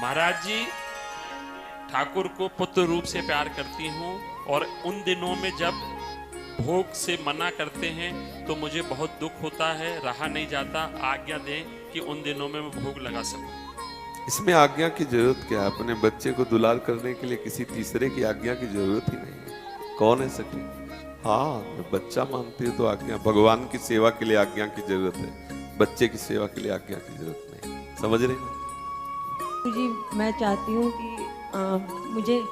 महाराज जी, ठाकुर को पुत्र रूप से प्यार करती हूँ और उन दिनों में जब भोग से मना करते हैं तो मुझे बहुत दुख होता है, रहा नहीं जाता। आज्ञा दें कि उन दिनों में मैं भोग लगा सकूं। इसमें आज्ञा की जरूरत क्या है? अपने बच्चे को दुलार करने के लिए किसी तीसरे की आज्ञा की जरूरत ही नहीं है। कौन है सखी? हाँ, बच्चा मानती है तो आज्ञा, भगवान की सेवा के लिए आज्ञा की जरूरत है, बच्चे की सेवा के लिए आज्ञा की जरूरत नहीं। समझ रहे हैं जी? मैं चाहती हूँ कि मुझे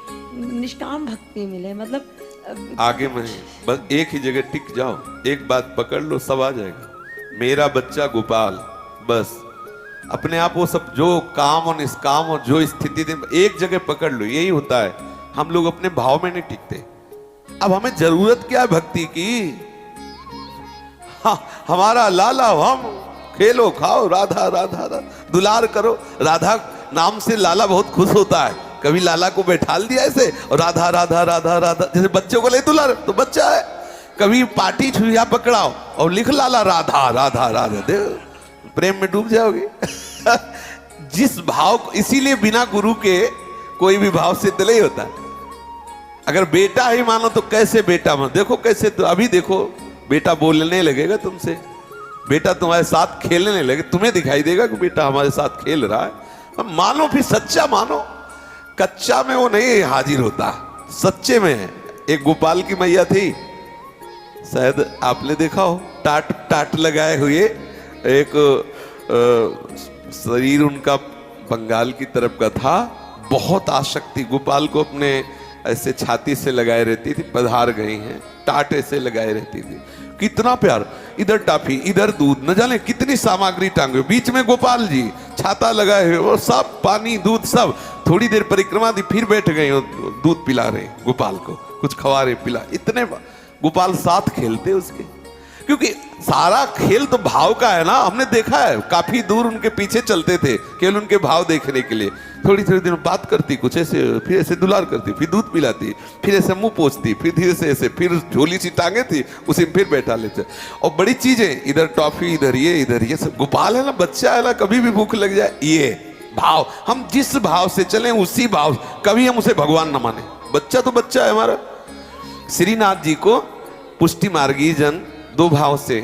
निष्काम भक्ति मिले, मतलब आगे में बस एक ही जगह टिक जाओ, एक बात पकड़ लो, सब आ जाएगा। मेरा बच्चा गोपाल, बस अपने आप वो सब जो काम और निष्काम और जो स्थिति एक जगह पकड़ लो, यही होता है। हम लोग अपने भाव में नहीं टिकते। अब हमें जरूरत क्या है भक्ति की? हाँ, हमारा लाला, हम खेलो खाओ, राधा राधा राधा दुलार करो। राधा नाम से लाला बहुत खुश होता है। कभी लाला को बैठाल दिया ऐसे और राधा राधा राधा राधा, जैसे बच्चों को ले दुलार तो बच्चा है। कभी पाटी छुरिया पकड़ाओ और लिख लाला राधा राधा राधा, दे प्रेम में डूब जाओगे। जिस भाव को, इसीलिए बिना गुरु के कोई भी भाव सिद्ध नहीं होता। अगर बेटा ही मानो तो कैसे बेटा मान, देखो कैसे, तो अभी देखो बेटा बोलने लगेगा तुमसे, बेटा तुम्हारे साथ खेलने लगे, तुम्हें दिखाई देगा कि बेटा हमारे साथ खेल रहा है। मानो, फिर सच्चा मानो। कच्चा में वो नहीं हाजिर होता, सच्चे में है। एक गोपाल की मैया थी, शायद आपने देखा हो, टाट टाट लगाए हुए, एक शरीर उनका बंगाल की तरफ का था। बहुत आसक्ति, गोपाल को अपने ऐसे छाती से लगाए रहती थी। पधार गई हैं, टाट ऐसे लगाए रहती थी। कितना प्यार, इधर टाफी इधर दूध, न जाने कितनी सामग्री टांगे, बीच में गोपाल जी छाता लगाए हुए और सब पानी दूध सब। थोड़ी देर परिक्रमा दी, फिर बैठ गए, दूध पिला रहे गोपाल को, कुछ खवा रहे, पिला। इतने गोपाल साथ खेलते उसके, क्योंकि सारा खेल तो भाव का है ना। हमने देखा है, काफी दूर उनके पीछे चलते थे केवल उनके भाव देखने के लिए। थोड़ी थोड़ी देर बात करती कुछ ऐसे, फिर ऐसे दुलार करती, फिर दूध पिलाती, फिर ऐसे मुंह पोंछती, फिर धीरे से ऐसे, फिर झोली सी टांगे थी उसे फिर बैठा लेते। और बड़ी चीजें, इधर टॉफी इधर ये सब। गोपाल है ना, बच्चा है ना, कभी भी भूख लग जाए, ये भाव, हम जिस भाव से चले उसी भाव, कभी हम उसे भगवान न माने। बच्चा तो बच्चा है हमारा। श्रीनाथ जी को पुष्टि मार्गी जन दो भाव से,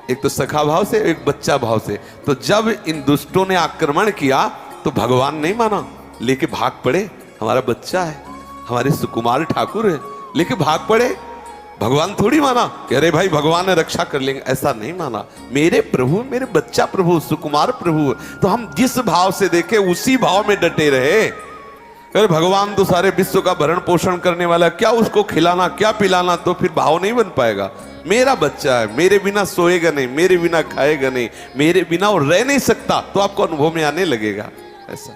एक तो सखा भाव से, एक बच्चा भाव से। तो जब इन दुष्टों ने आक्रमण किया तो भगवान नहीं माना, लेके भाग पड़े। हमारा बच्चा है, हमारे सुकुमार ठाकुर है, लेके भाग पड़े। भगवान थोड़ी माना कि अरे भाई भगवान ने रक्षा कर लेंगे, ऐसा नहीं माना। मेरे प्रभु, मेरे बच्चा प्रभु, सुकुमार प्रभु। तो हम जिस भाव से देखे उसी भाव में डटे रहे। अरे भगवान तो सारे विश्व का भरण पोषण करने वाला, क्या उसको खिलाना क्या पिलाना, तो फिर भाव नहीं बन पाएगा। मेरा बच्चा है, मेरे बिना सोएगा नहीं, मेरे बिना खाएगा नहीं, मेरे बिना वो रह नहीं सकता, तो आपको अनुभव में आने लगेगा ऐसा।